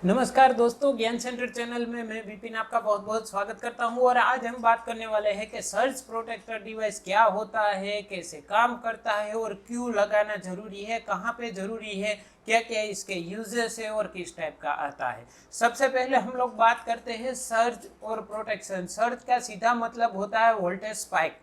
नमस्कार दोस्तों, ज्ञान सेंटर चैनल में मैं विपिन आपका बहुत बहुत स्वागत करता हूं। और आज हम बात करने वाले हैं कि सर्ज प्रोटेक्टर डिवाइस क्या होता है, कैसे काम करता है और क्यों लगाना जरूरी है, कहां पे जरूरी है, क्या क्या इसके यूजेस है और किस टाइप का आता है। सबसे पहले हम लोग बात करते हैं सर्ज और प्रोटेक्शन। सर्ज का सीधा मतलब होता है वोल्टेज स्पाइक,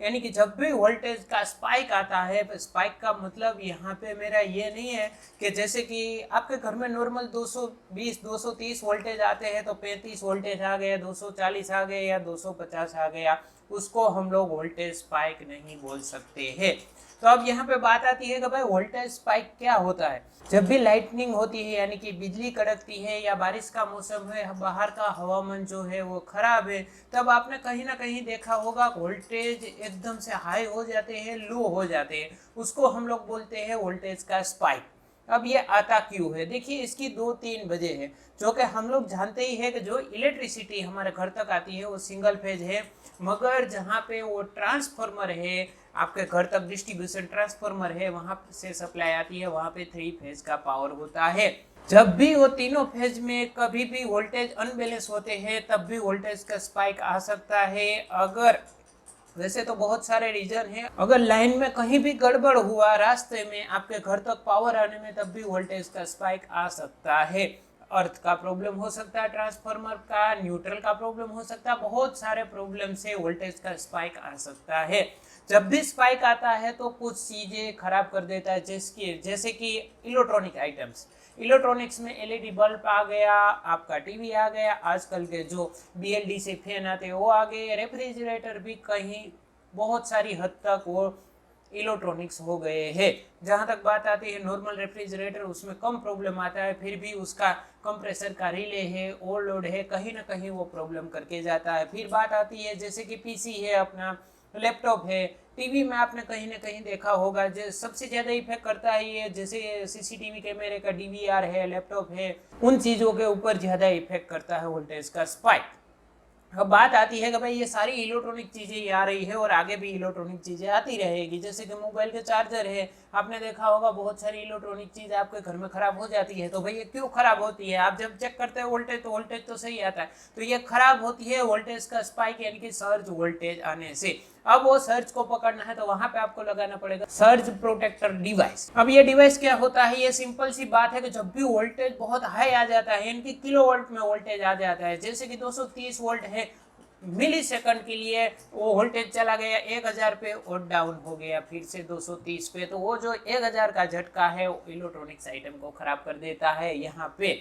यानी कि जब भी वोल्टेज का स्पाइक आता है, स्पाइक का मतलब यहाँ पे मेरा ये नहीं है कि जैसे कि आपके घर में नॉर्मल 220 230 वोल्टेज आते हैं तो 35 वोल्टेज आ गया, 240 आ गया या 250 आ गया, उसको हम लोग वोल्टेज स्पाइक नहीं बोल सकते हैं। तो अब यहाँ पे बात आती है कि भाई वोल्टेज स्पाइक क्या होता है। जब भी लाइटनिंग होती है यानी कि बिजली कड़कती है या बारिश का मौसम है, बाहर का हवामान जो है वो खराब है, तब आपने कहीं ना कहीं देखा होगा वोल्टेज एकदम से हाई हो जाते हैं, लो हो जाते हैं, उसको हम लोग बोलते हैं वोल्टेज का स्पाइक। अब ये आता क्यों है, देखिए इसकी दो तीन वजह है। जो कि हम लोग जानते ही है कि जो इलेक्ट्रिसिटी हमारे घर तक आती है वो सिंगल फेज है, मगर जहाँ पे वो ट्रांसफार्मर है, आपके घर तक डिस्ट्रीब्यूशन ट्रांसफार्मर है, वहां से सप्लाई आती है, वहां पे 3 फेज का पावर होता है। जब भी वो तीनों फेज में कभी भी वोल्टेज अनबैलेंस होते हैं तब भी वोल्टेज का स्पाइक आ सकता है। अगर वैसे तो बहुत सारे रीजन है, अगर लाइन में कहीं भी गड़बड़ हुआ रास्ते में आपके घर तक पावर आने में, तब भी वोल्टेज का स्पाइक आ सकता है। अर्थ का प्रॉब्लम हो सकता है, ट्रांसफार्मर का, न्यूट्रल का प्रॉब्लम हो सकता है, बहुत सारे प्रॉब्लम से वोल्टेज का स्पाइक आ सकता है। जब भी स्पाइक आता है तो कुछ चीजें खराब कर देता है, जैसे कि इलेक्ट्रॉनिक आइटम्स। इलेक्ट्रॉनिक्स में एलईडी बल्ब आ गया, आपका टीवी आ गया, आजकल के जो बीएलडीसी फैन आते हैं वो आ गए, रेफ्रिजरेटर भी कहीं बहुत सारी हद तक वो इलेक्ट्रॉनिक्स हो गए हैं। जहाँ तक बात आती है नॉर्मल रेफ्रिजरेटर, उसमें कम प्रॉब्लम आता है, फिर भी उसका कंप्रेसर का रिले है, ओवरलोड है, कहीं ना कहीं वो प्रॉब्लम करके जाता है। फिर बात आती है जैसे कि पीसी है, अपना लैपटॉप है, टीवी में आपने कहीं ना कहीं देखा होगा जो सबसे ज़्यादा इफेक्ट करता है ये, जैसे सीसीटीवी कैमरे का डीवीआर है, लैपटॉप है, उन चीज़ों के ऊपर ज़्यादा इफेक्ट करता है वोल्टेज का स्पाइक। अब बात आती है कि भाई ये सारी इलेक्ट्रॉनिक चीज़ें आ रही है और आगे भी इलेक्ट्रॉनिक चीज़ें आती रहेगी। जैसे कि मोबाइल के चार्जर है, आपने देखा होगा बहुत सारी इलेक्ट्रॉनिक चीज़ आपके घर में खराब हो जाती है। तो भाई ये क्यों खराब होती है, आप जब चेक करते हैं वोल्टेज तो वोल्टेज तो सही आता है, तो ये खराब होती है वोल्टेज का स्पाइक यानी कि सर्ज वोल्टेज आने से। अब वो सर्ज को पकड़ना है तो वहां पे आपको लगाना पड़ेगा सर्ज प्रोटेक्टर डिवाइस। अब ये डिवाइस क्या होता है, ये सिंपल सी बात है कि जब भी वोल्टेज बहुत हाई आ जाता है, यानी कि किलो वोल्ट में वोल्टेज आ जाता है, जैसे कि 230 वोल्ट है, मिली सेकंड के लिए वो वोल्टेज चला गया 1000 पे और डाउन हो गया फिर से 230 पे, तो वो जो 1000 का झटका है वो इलेक्ट्रॉनिक्स आइटम को खराब कर देता है। यहाँ पे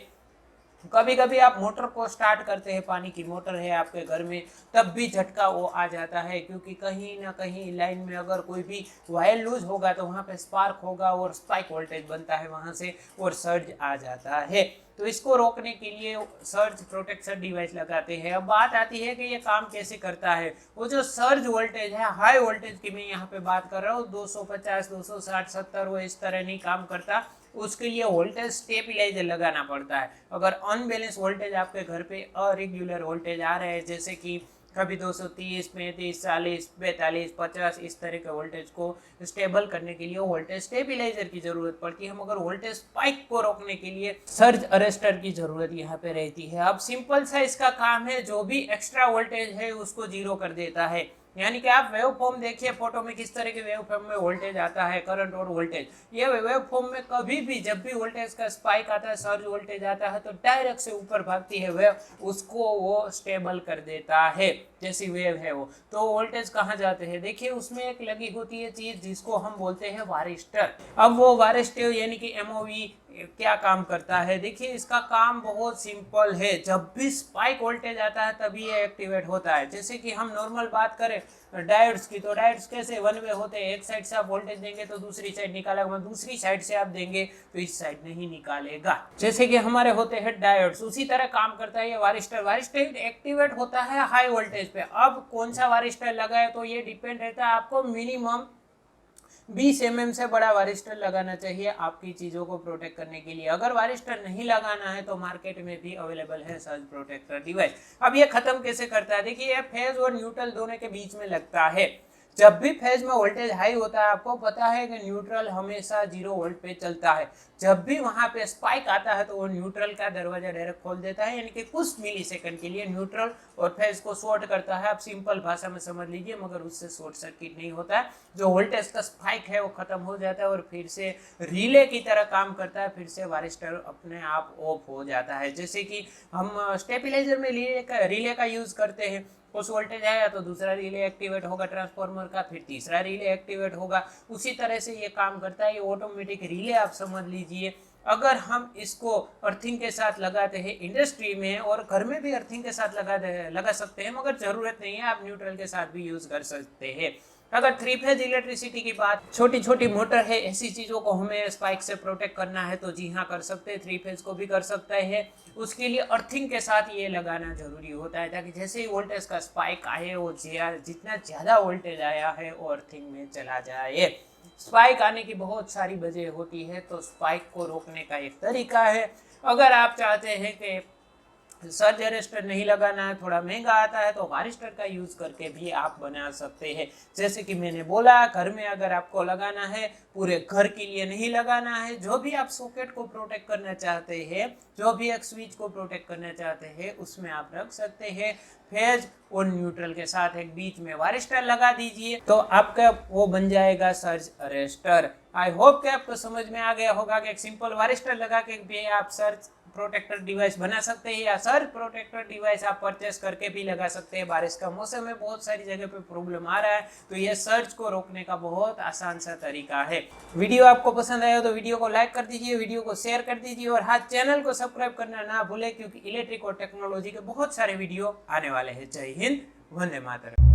कभी कभी आप मोटर को स्टार्ट करते हैं, पानी की मोटर है आपके घर में, तब भी झटका वो आ जाता है, क्योंकि कहीं ना कहीं लाइन में अगर कोई भी वायर लूज होगा तो वहाँ पे स्पार्क होगा और स्पाइक वोल्टेज बनता है वहाँ से और सर्ज आ जाता है। तो इसको रोकने के लिए सर्ज प्रोटेक्शन डिवाइस लगाते हैं। अब बात आती है कि ये काम कैसे करता है। वो जो सर्ज वोल्टेज है, हाई वोल्टेज की मैं यहाँ पे बात कर रहा हूँ, 250 260 70, वो इस तरह नहीं काम करता। उसके लिए वोल्टेज स्टेबिलाइजर लगाना पड़ता है। अगर अनबैलेंस वोल्टेज आपके घर पे अरेगुलर वोल्टेज आ रहे हैं, जैसे कि कभी 230 35 40 42 50, इस तरह के वोल्टेज को स्टेबल करने के लिए वोल्टेज स्टेबिलाइजर की जरूरत पड़ती है, मगर वोल्टेज स्पाइक को रोकने के लिए सर्ज अरेस्टर की जरूरत यहाँ पे रहती है। अब सिंपल सा इसका काम है, जो भी एक्स्ट्रा वोल्टेज है उसको जीरो कर देता है। यानी कि आप वेव फॉर्म देखिए फोटो में, किस तरह के वेव फॉर्म में वोल्टेज आता है, करंट और वोल्टेज। ये वेव फॉर्म में कभी भी जब भी वोल्टेज का स्पाइक आता है, सर्ज वोल्टेज आता है, तो डायरेक्ट से ऊपर भागती है वेव, उसको वो स्टेबल कर देता है। जैसी वेव है वो, तो वोल्टेज कहाँ जाते हैं, देखिए उसमें एक लगी होती है चीज जिसको हम बोलते हैं वारिस्टर। अब वो वारिस्टर यानी कि एमओवी क्या काम करता है, देखिए इसका काम बहुत सिंपल है। जब भी स्पाइक वोल्टेज आता है तभी ये एक्टिवेट होता है। जैसे कि हम नॉर्मल बात करें डायोड्स की, तो डायोड्स कैसे वन वे होते हैं, एक साइड से आप वोल्टेज देंगे तो दूसरी साइड निकालेगा, दूसरी साइड से आप देंगे तो इस साइड नहीं निकालेगा, जैसे कि हमारे होते हैं डायोड्स। उसी तरह काम करता है ये वारिस्टर। वारिस्टर एक्टिवेट होता है हाई वोल्टेज पे। अब कौन सा वारिस्टर लगाए तो ये डिपेंड रहता है, आपको मिनिमम 20 mm से बड़ा वारिस्टर लगाना चाहिए आपकी चीज़ों को प्रोटेक्ट करने के लिए। अगर वारिस्टर नहीं लगाना है तो मार्केट में भी अवेलेबल है सर्ज प्रोटेक्टर डिवाइस। अब ये खत्म कैसे करता है, देखिए ये फेज और न्यूट्रल दोनों के बीच में लगता है। जब भी फेज में वोल्टेज हाई होता है, आपको पता है कि न्यूट्रल हमेशा 0 वोल्ट पे चलता है। जब भी वहां पे स्पाइक आता है तो वो न्यूट्रल का दरवाजा डायरेक्ट खोल देता है, यानी कि कुछ मिली सेकंड के लिए न्यूट्रल और फेज को शॉर्ट करता है। आप सिंपल भाषा में समझ लीजिए, मगर उससे शॉर्ट सर्किट नहीं होता है। जो वोल्टेज का स्पाइक है वो खत्म हो जाता है और फिर से रिले की तरह काम करता है, फिर से वारिस्टर अपने आप ऑफ हो जाता है। जैसे कि हम स्टेबिलाईजर में रिले का यूज करते हैं, कुछ वोल्टेज आया तो दूसरा रिले एक्टिवेट होगा ट्रांसफार्मर का, फिर तीसरा रिले एक्टिवेट होगा। उसी तरह से ये काम करता है, ये ऑटोमेटिक रिले आप समझ लीजिए। अगर हम इसको अर्थिंग के साथ लगाते हैं इंडस्ट्री में, और घर में भी अर्थिंग के साथ लगा सकते हैं, मगर जरूरत नहीं है, आप न्यूट्रल के साथ भी यूज कर सकते हैं। अगर 3 फेज इलेक्ट्रिसिटी की बात, छोटी छोटी मोटर है, ऐसी चीजों को हमें स्पाइक से प्रोटेक्ट करना है तो जी हाँ कर सकते हैं, 3 फेज को भी कर सकते हैं। उसके लिए अर्थिंग के साथ ये लगाना जरूरी होता है, ताकि जैसे ही वोल्टेज का स्पाइक आए, वो जितना ज्यादा वोल्टेज आया है वो अर्थिंग में चला जाए। स्पाइक आने की बहुत सारी वजह होती है, तो स्पाइक को रोकने का एक तरीका है। अगर आप चाहते हैं कि सर्ज अरेस्टर नहीं लगाना है, थोड़ा महंगा आता है, तो वारिस्टर का यूज करके भी आप बना सकते हैं। जैसे कि मैंने बोला, घर में अगर आपको लगाना है, पूरे घर के लिए नहीं लगाना है, जो भी आप सॉकेट को प्रोटेक्ट करना चाहते हैं, जो भी एक स्विच को प्रोटेक्ट करना चाहते हैं, उसमें आप रख सकते हैं। फेज और न्यूट्रल के साथ एक बीच में वारिस्टर लगा दीजिए, तो आपका वो बन जाएगा सर्ज अरेस्टर। आई होप कि आपको समझ में आ गया होगा कि एक सिंपल वारिस्टर लगा के भी आप सर्ज प्रोटेक्टर डिवाइस बना सकते हैं, या सर्ज प्रोटेक्टर डिवाइस आप परचेस करके भी लगा सकते हैं। बारिश का मौसम में बहुत सारी जगह पे प्रॉब्लम आ रहा है, तो ये सर्ज को रोकने का बहुत आसान सा तरीका है। वीडियो आपको पसंद आया तो वीडियो को लाइक कर दीजिए, वीडियो को शेयर कर दीजिए, और हाँ, चैनल को सब्सक्राइब करना ना भूलें, क्योंकि इलेक्ट्रिक और टेक्नोलॉजी के बहुत सारे वीडियो आने वाले हैं। जय हिंद, वंदे मातरम।